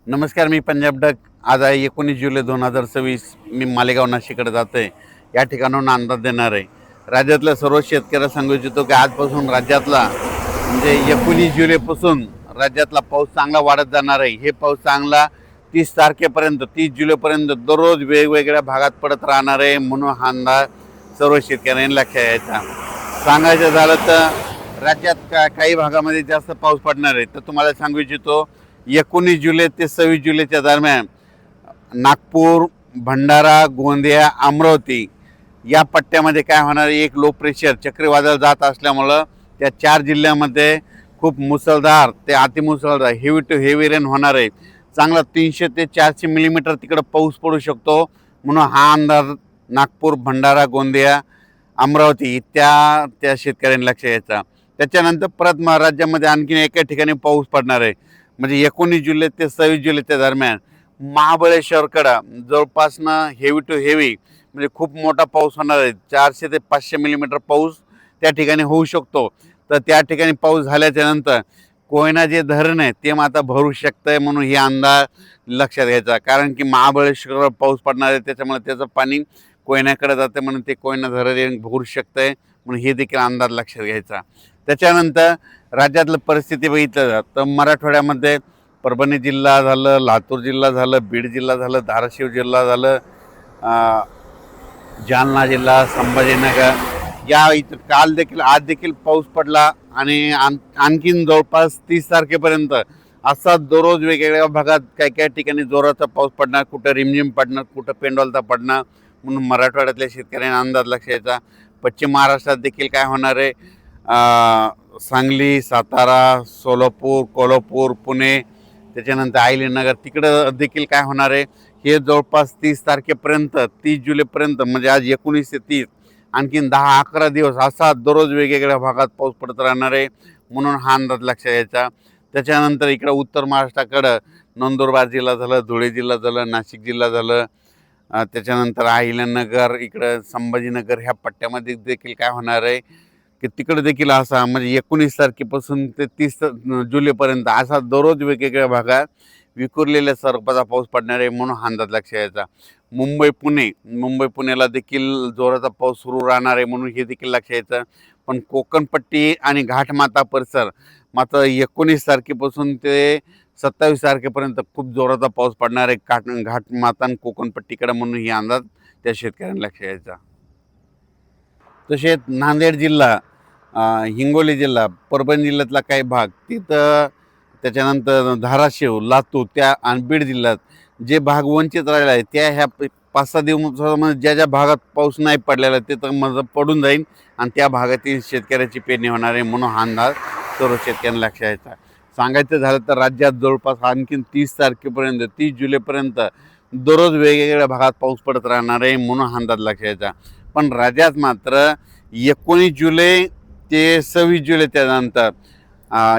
नमस्कार, मी पंजाब डक. आज आहे 19 जुलै 2026. मी मालेगाव नाशिककडे जातो आहे. या ठिकाणाहून अंदाज देणार आहे. राज्यातल्या सर्व शेतकऱ्याला सांगू इच्छितो की आजपासून राज्यातला म्हणजे 19 जुलैपासून राज्यातला पाऊस चांगला वाढत जाणार आहे. हे पाऊस चांगला 30 तारखेपर्यंत 30 जुलैपर्यंत दररोज वेगवेगळ्या भागात पडत राहणार आहे. म्हणून हा अंदाज सर्व शेतकऱ्यांनी लक्षात घ्यायचा. सांगायचं झालं तर राज्यात काही भागामध्ये जास्त पाऊस पडणार आहे. तर तुम्हाला सांगू इच्छितो 19 जुलै ते 26 जुलैच्या दरम्यान नागपूर, भंडारा, गोंदिया, अमरावती या पट्ट्यामध्ये काय होणार आहे, एक लो प्रेशर चक्रीवादळ जात असल्यामुळं त्या 4 जिल्ह्यामध्ये खूप मुसळधार ते अतिमुसळधार हेवी टू हेवी रेन होणार आहे. चांगला 300 ते 400 मिलीमीटर तिकडं पाऊस पडू शकतो. म्हणून हा अंदाज नागपूर, भंडारा, गोंदिया, अमरावती त्या शेतकऱ्यांनी लक्ष द्यायचा. त्याच्यानंतर परत राज्यामध्ये आणखीन एका ठिकाणी पाऊस पडणार आहे. म्हणजे 19 जुलै ते 26 जुलैच्या दरम्यान महाबळेश्वरकडं जवळपासनं हेवी टू हेवी म्हणजे खूप मोठा पाऊस होणार आहे. 400 ते 500 मिलीमीटर पाऊस त्या ठिकाणी होऊ शकतो. तर त्या ठिकाणी पाऊस झाल्याच्या नंतर कोयना जे धरण आहे ते आता भरू शकतं आहे. म्हणून हे अंदाज लक्षात घ्यायचा. कारण की महाबळेश्वरवर पाऊस पडणार आहे, त्याच्यामुळे त्याचं पाणी कोयनाकडे जातं, म्हणून ते कोयना धरण भरू शकतं आहे. म्हणून हे देखील अंदाज लक्षात घ्यायचा. त्याच्यानंतर राज्यातलं परिस्थिती बघितलं तर मराठवाड्यामध्ये परभणी जिल्हा झालं, लातूर जिल्हा झालं, बीड जिल्हा झालं, धाराशिव जिल्हा झालं, जालना जिल्हा, संभाजीनगर या इथं काल देखील आज देखील पाऊस पडला. आणि आणखीन जवळपास 30 तारखेपर्यंत असा दररोज वेगवेगळ्या भागात काही ठिकाणी जोराचा पाऊस पडणार, कुठं रिमझिम पडणार, कुठं पेंडॉलता पडणार. म्हणून मराठवाड्यातल्या शेतकऱ्यांना अंदाज लक्षात यायचा. पश्चिम महाराष्ट्रात देखील काय होणार आहे, सांगली, सातारा, सोलापूर, कोल्हापूर, पुणे, त्याच्यानंतर अहिल्यानगर तिकडं देखील काय होणार आहे, हे जवळपास 30 तारखेपर्यंत 30 जुलैपर्यंत म्हणजे आज 19 ते 30 आणखीन 10-11 दिवस असा दररोज वेगवेगळ्या भागात पाऊस पडत राहणार आहे. म्हणून हा अंदाज लक्षात यायचा. त्याच्यानंतर इकडं उत्तर महाराष्ट्राकडं नंदुरबार जिल्हा झालं, धुळे जिल्हा झालं, नाशिक जिल्हा झालं, त्याच्यानंतर अहिल्यानगर, इकडं संभाजीनगर ह्या पट्ट्यामध्ये देखील काय होणार आहे की तिकडे देखील असा म्हणजे 19 तारखेपासून ते 30 जुलैपर्यंत असा दररोज वेगवेगळ्या भागात विखुरलेल्या स्वरूपाचा पाऊस पडणार आहे. म्हणून हा अंदाज लक्षात यायचा. मुंबई पुण्याला देखील जोराचा पाऊस सुरू राहणार आहे. म्हणून हे देखील लक्षात यायचं. पण कोकणपट्टी आणि घाटमाता परिसर मात्र 19 तारखेपासून ते 27 तारखेपर्यंत खूप जोराचा पाऊस पडणार आहे घाटमाता आणि कोकणपट्टीकडे. म्हणून ही अंदाज त्या शेतकऱ्यांना लक्षात यायचा. तसेच नांदेड जिल्हा, हिंगोली जिल्हा, परभणी जिल्ह्यातला काही भाग तिथं, त्याच्यानंतर धाराशिव, लातूर त्या आणि बीड जिल्ह्यात जे भाग वंचित राहिला आहे त्या ह्या 5-6 दिवसामध्ये ज्या भागात पाऊस नाही पडलेला आहे तिथं मग पडून जाईल आणि त्या भागातील शेतकऱ्याची पेरणी होणार आहे. म्हणून हा अंदाज सर्व शेतकऱ्यांना लक्षात यायचा. सांगायचं झालं तर राज्यात जवळपास आणखीन 30 तारखेपर्यंत 30 जुलैपर्यंत दररोज वेगवेगळ्या भागात पाऊस पडत राहणार आहे. म्हणून हा अंदाज लक्षात यायचा. पण राज्यात मात्र 19 जुलै ते 26 जुलै त्यानंतर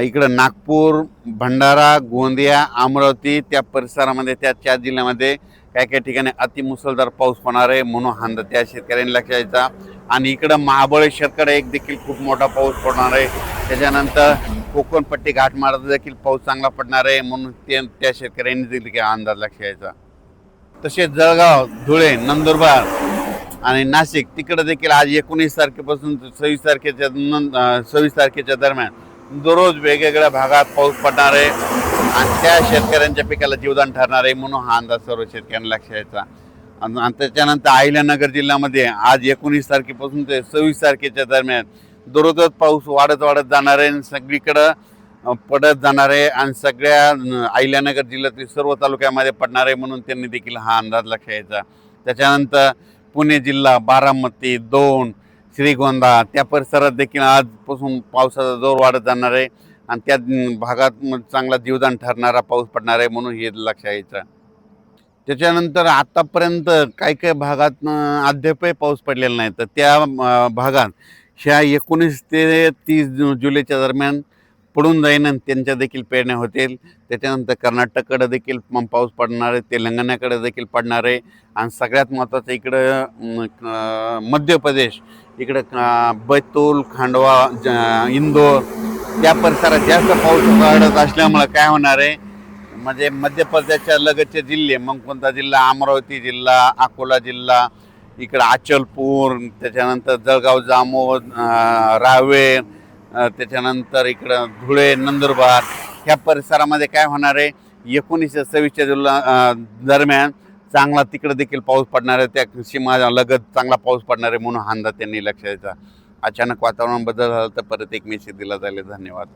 इकडं नागपूर, भंडारा, गोंदिया, अमरावती त्या परिसरामध्ये त्या 4 जिल्ह्यामध्ये काही ठिकाणी अतिमुसळधार पाऊस होणार आहे. म्हणून हा अंदाज त्या शेतकऱ्यांनी लक्षात यायचा. आणि इकडं महाबळेश्वरकडे एक देखील खूप मोठा पाऊस पडणार आहे. त्याच्यानंतर कोकणपट्टी घाटमाळात देखील पाऊस चांगला पडणार आहे. म्हणून त्या शेतकऱ्यांनी देखील अंदाज लक्षात यायचा. तसेच जळगाव, धुळे, नंदुरबार आणि नाशिक तिकडं देखील आज 19 तारखेपासून 26 तारखेच्या दरम्यान दररोज वेगवेगळ्या भागात पाऊस पडणार आहे आणि त्या शेतकऱ्यांच्या पिकाला जीवदान ठरणार आहे. म्हणून हा अंदाज सर्व शेतकऱ्यांना लक्षात यायचा. आणि त्याच्यानंतर अहिल्यानगर जिल्ह्यामध्ये आज 19 तारखेपासून ते 26 तारखेच्या दरम्यान दररोजच पाऊस वाढत जाणार आहे आणि सगळीकडं पडत जाणार आहे आणि सगळ्या अहिल्यानगर जिल्ह्यातील सर्व तालुक्यामध्ये पडणार आहे. म्हणून त्यांनी देखील हा अंदाज लक्षात यायचा. त्याच्यानंतर पुणे जिल्हा, बारामती, दौंड, श्रीगोंदा त्या परिसरात देखील आजपासून पावसाचा जोर वाढत जाणार आहे आणि त्या भागात चांगला जीवदान ठरणारा पाऊस पडणार आहे. म्हणून हे लक्षात यायचं. त्याच्यानंतर आतापर्यंत काही भागात अद्यापही पाऊस पडलेला नाही. तर त्या भागात ह्या 19 ते 30 जुलैच्या दरम्यान पडून जाईन आणि त्यांच्या देखील पेरण्या होतील. त्याच्यानंतर कर्नाटककडे देखील पाऊस पडणार आहे, तेलंगणाकडे देखील पडणार आहे आणि सगळ्यात महत्त्वाचं इकडं मध्य प्रदेश इकडं बैतूल, खांडवा, इंदोर त्या परिसरात जास्त पाऊस पडत असल्यामुळे काय होणार आहे, म्हणजे मध्य प्रदेशच्या लगतचे जिल्हे मग कोणता जिल्हा, अमरावती जिल्हा, अकोला जिल्हा, इकडं अचलपूर, त्याच्यानंतर जळगाव जामोद, रावेर, त्याच्यानंतर इकडं धुळे, नंदुरबार ह्या परिसरामध्ये काय होणार आहे 1926च्या दरम्यान चांगला तिकडे देखील पाऊस पडणार आहे, त्या सीमा लगत चांगला पाऊस पडणार आहे म्हणून हा अंदाज त्यांनी लक्षात द्यायचा. अचानक वातावरण बदल झाला तर परत एक मेसेज दिला जाईल. धन्यवाद.